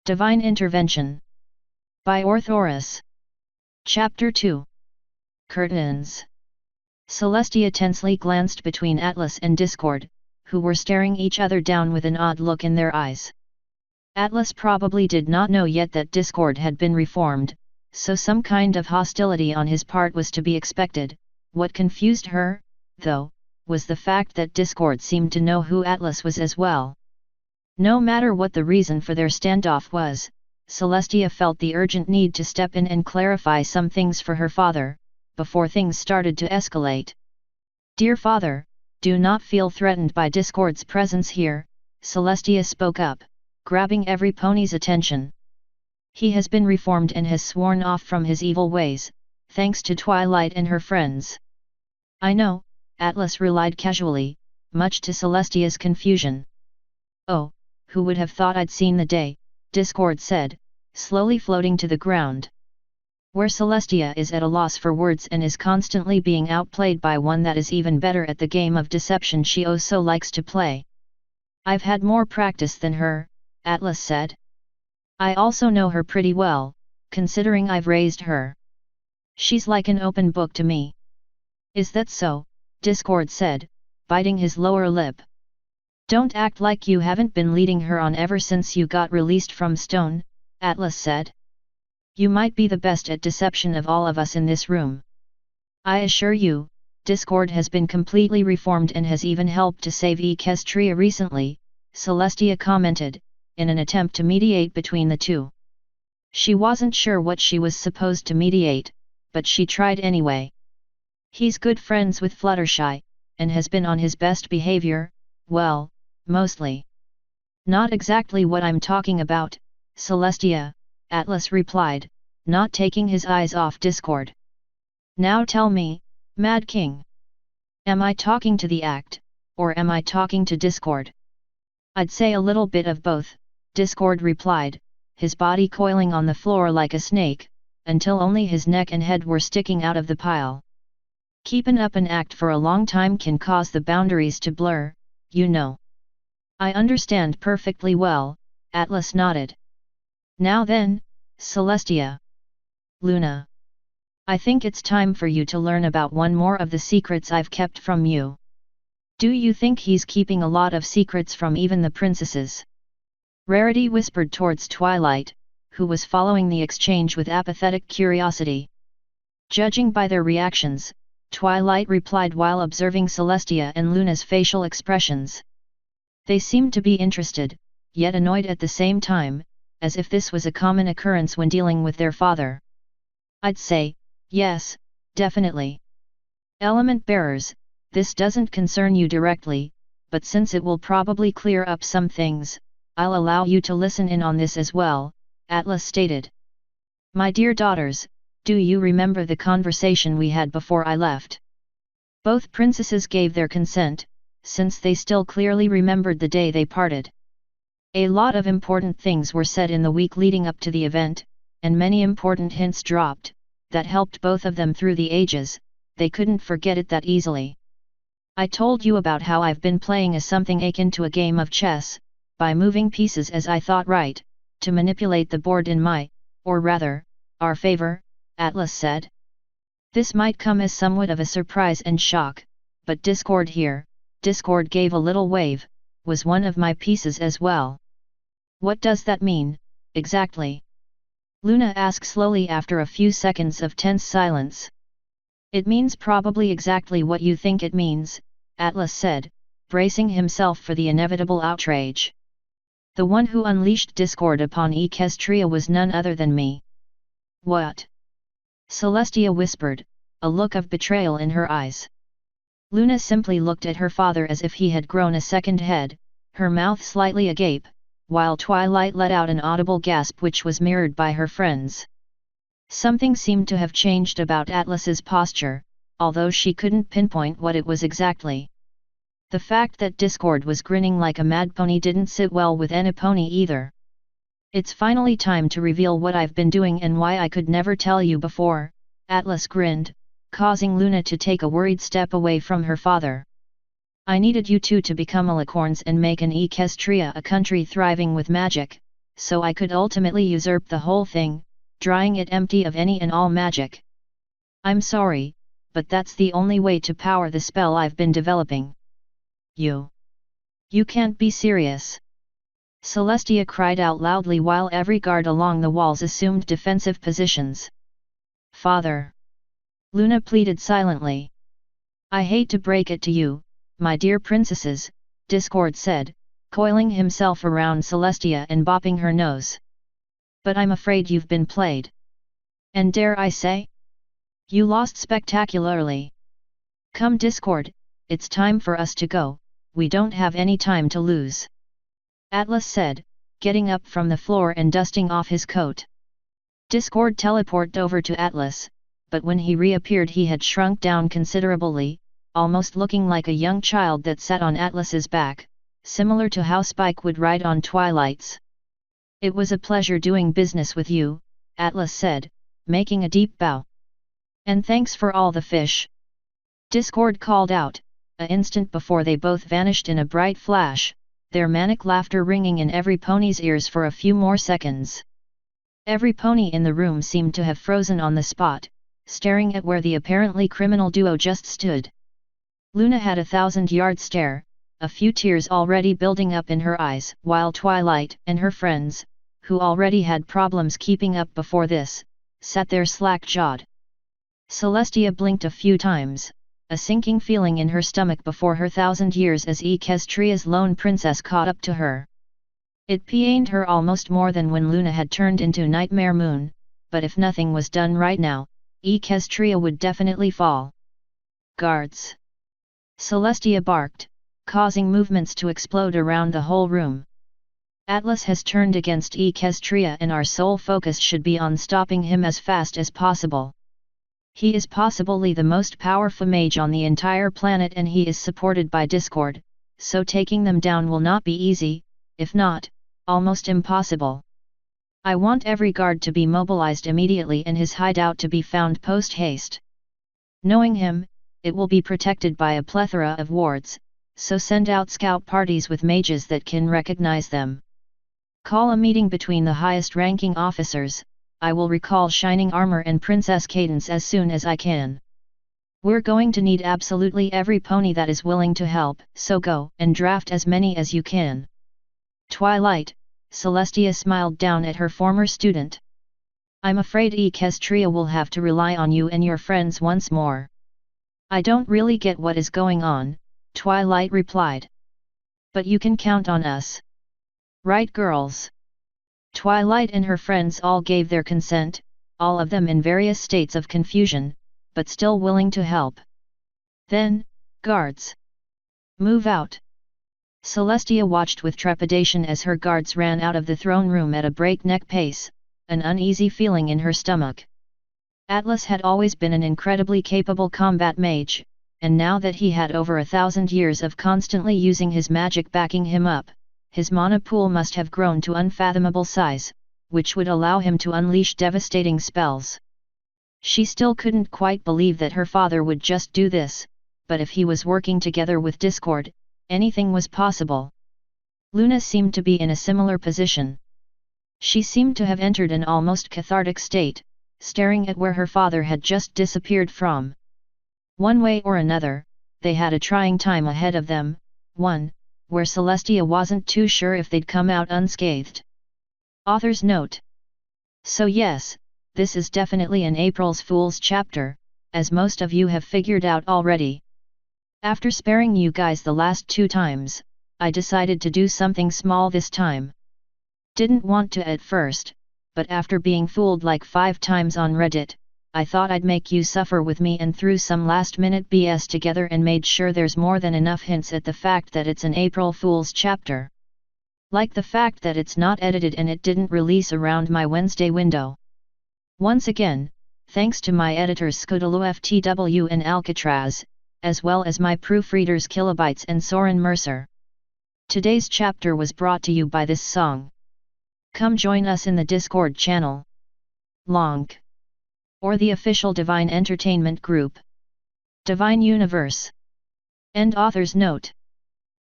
Divine Intervention. By Orthoris. Chapter 2. Curtains. Celestia tensely glanced between Atlas and Discord, who were staring each other down with an odd look in their eyes. Atlas probably did not know yet that Discord had been reformed, so some kind of hostility on his part was to be expected. What confused her, though, was the fact that Discord seemed to know who Atlas was as well. No matter what the reason for their standoff was, Celestia felt the urgent need to step in and clarify some things for her father, before things started to escalate. "Dear father, do not feel threatened by Discord's presence here," Celestia spoke up, grabbing every pony's attention. "He has been reformed and has sworn off from his evil ways, thanks to Twilight and her friends." "I know," Atlas relied casually, much to Celestia's confusion. "Oh, who would have thought I'd seen the day," Discord said, slowly floating to the ground. Where Celestia is at a loss for words and is constantly being outplayed by one that is even better at the game of deception she oh so likes to play. "I've had more practice than her," Atlas said. "I also know her pretty well, considering I've raised her. She's like an open book to me." "Is that so?" Discord said, biting his lower lip. "Don't act like you haven't been leading her on ever since you got released from Stone," Atlas said. "You might be the best at deception of all of us in this room." "I assure you, Discord has been completely reformed and has even helped to save Equestria recently," Celestia commented, in an attempt to mediate between the two. She wasn't sure what she was supposed to mediate, but she tried anyway. "He's good friends with Fluttershy, and has been on his best behavior, well, mostly." "Not exactly what I'm talking about, Celestia," Atlas replied, not taking his eyes off Discord. "Now tell me, Mad King. Am I talking to the act, or am I talking to Discord?" "I'd say a little bit of both," Discord replied, his body coiling on the floor like a snake, until only his neck and head were sticking out of the pile. "Keeping up an act for a long time can cause the boundaries to blur, you know." "I understand perfectly well," Atlas nodded. "Now then, Celestia. Luna. I think it's time for you to learn about one more of the secrets I've kept from you." "Do you think he's keeping a lot of secrets from even the princesses?" Rarity whispered towards Twilight, who was following the exchange with apathetic curiosity. Judging by their reactions, Twilight replied while observing Celestia and Luna's facial expressions. They seemed to be interested, yet annoyed at the same time, as if this was a common occurrence when dealing with their father. "I'd say, yes, definitely. Element bearers, this doesn't concern you directly, but since it will probably clear up some things, I'll allow you to listen in on this as well," Atlas stated. "My dear daughters, do you remember the conversation we had before I left?" Both princesses gave their consent, since they still clearly remembered the day they parted. A lot of important things were said in the week leading up to the event, and many important hints dropped, that helped both of them through the ages. They couldn't forget it that easily. "I told you about how I've been playing something akin to a game of chess, by moving pieces as I thought right, to manipulate the board in my, or rather, our favor," Atlas said. This might come as somewhat of a surprise and shock, but Discord here, Discord gave a little wave, was one of my pieces as well. "What does that mean, exactly?" Luna asked slowly after a few seconds of tense silence. "It means probably exactly what you think it means," Atlas said, bracing himself for the inevitable outrage. "The one who unleashed discord upon Equestria was none other than me." "What?" Celestia whispered, a look of betrayal in her eyes. Luna simply looked at her father as if he had grown a second head, her mouth slightly agape, while Twilight let out an audible gasp which was mirrored by her friends. Something seemed to have changed about Atlas's posture, although she couldn't pinpoint what it was exactly. The fact that Discord was grinning like a mad pony didn't sit well with Enipony either. "It's finally time to reveal what I've been doing and why I could never tell you before," Atlas grinned, causing Luna to take a worried step away from her father. "I needed you two to become alicorns and make an Equestria a country thriving with magic," so I could ultimately usurp the whole thing, drying it empty of any and all magic. I'm sorry, but that's the only way to power the spell I've been developing. You can't be serious. Celestia cried out loudly while every guard along the walls assumed defensive positions. Father! Luna pleaded silently. I hate to break it to you, my dear princesses, Discord said, coiling himself around Celestia and bopping her nose. But I'm afraid you've been played. And dare I say? You lost spectacularly. Come Discord, it's time for us to go, we don't have any time to lose. Atlas said, getting up from the floor and dusting off his coat. Discord teleported over to Atlas, but when he reappeared he had shrunk down considerably, almost looking like a young child that sat on Atlas's back, similar to how Spike would ride on Twilight's. It was a pleasure doing business with you, Atlas said, making a deep bow. And thanks for all the fish. Discord called out, an instant before they both vanished in a bright flash, their manic laughter ringing in every pony's ears for a few more seconds. Every pony in the room seemed to have frozen on the spot, staring at where the apparently criminal duo just stood. Luna had a 1,000-yard stare, a few tears already building up in her eyes, while Twilight and her friends, who already had problems keeping up before this, sat there slack-jawed. Celestia blinked a few times, a sinking feeling in her stomach before her 1,000 years as Equestria's lone princess caught up to her. It pained her almost more than when Luna had turned into Nightmare Moon, but if nothing was done right now, Equestria would definitely fall. Guards! Celestia barked, causing movements to explode around the whole room. Atlas has turned against Equestria and our sole focus should be on stopping him as fast as possible. He is possibly the most powerful mage on the entire planet and he is supported by Discord, so taking them down will not be easy, if not, almost impossible. I want every guard to be mobilized immediately and his hideout to be found post-haste. Knowing him, it will be protected by a plethora of wards, so send out scout parties with mages that can recognize them. Call a meeting between the highest-ranking officers. I will recall Shining Armor and Princess Cadence as soon as I can. We're going to need absolutely every pony that is willing to help, so go and draft as many as you can. Twilight, Celestia smiled down at her former student. I'm afraid Equestria will have to rely on you and your friends once more. I don't really get what is going on, Twilight replied. But you can count on us. Right girls? Twilight and her friends all gave their consent, all of them in various states of confusion, but still willing to help. Then, guards! Move out! Celestia watched with trepidation as her guards ran out of the throne room at a breakneck pace, an uneasy feeling in her stomach. Atlas had always been an incredibly capable combat mage, and now that he had over 1,000 years of constantly using his magic backing him up, his mana pool must have grown to unfathomable size, which would allow him to unleash devastating spells. She still couldn't quite believe that her father would just do this, but if he was working together with Discord, anything was possible. Luna seemed to be in a similar position. She seemed to have entered an almost cathartic state, staring at where her father had just disappeared from. One way or another, they had a trying time ahead of them, one where Celestia wasn't too sure if they'd come out unscathed. Author's note. So yes, this is definitely an April's Fool's chapter, as most of you have figured out already. After sparing you guys the last 2 times, I decided to do something small this time. Didn't want to at first, but after being fooled like 5 times on Reddit, I thought I'd make you suffer with me and threw some last-minute BS together and made sure there's more than enough hints at the fact that it's an April Fool's chapter. Like the fact that it's not edited and it didn't release around my Wednesday window. Once again, thanks to my editors Scudalo FTW and Alcatraz, as well as my proofreaders Kilobytes and Soren Mercer. Today's chapter was brought to you by this song. Come join us in the Discord channel. Lonk. Or the official Divine Entertainment Group. Divine Universe. End author's note.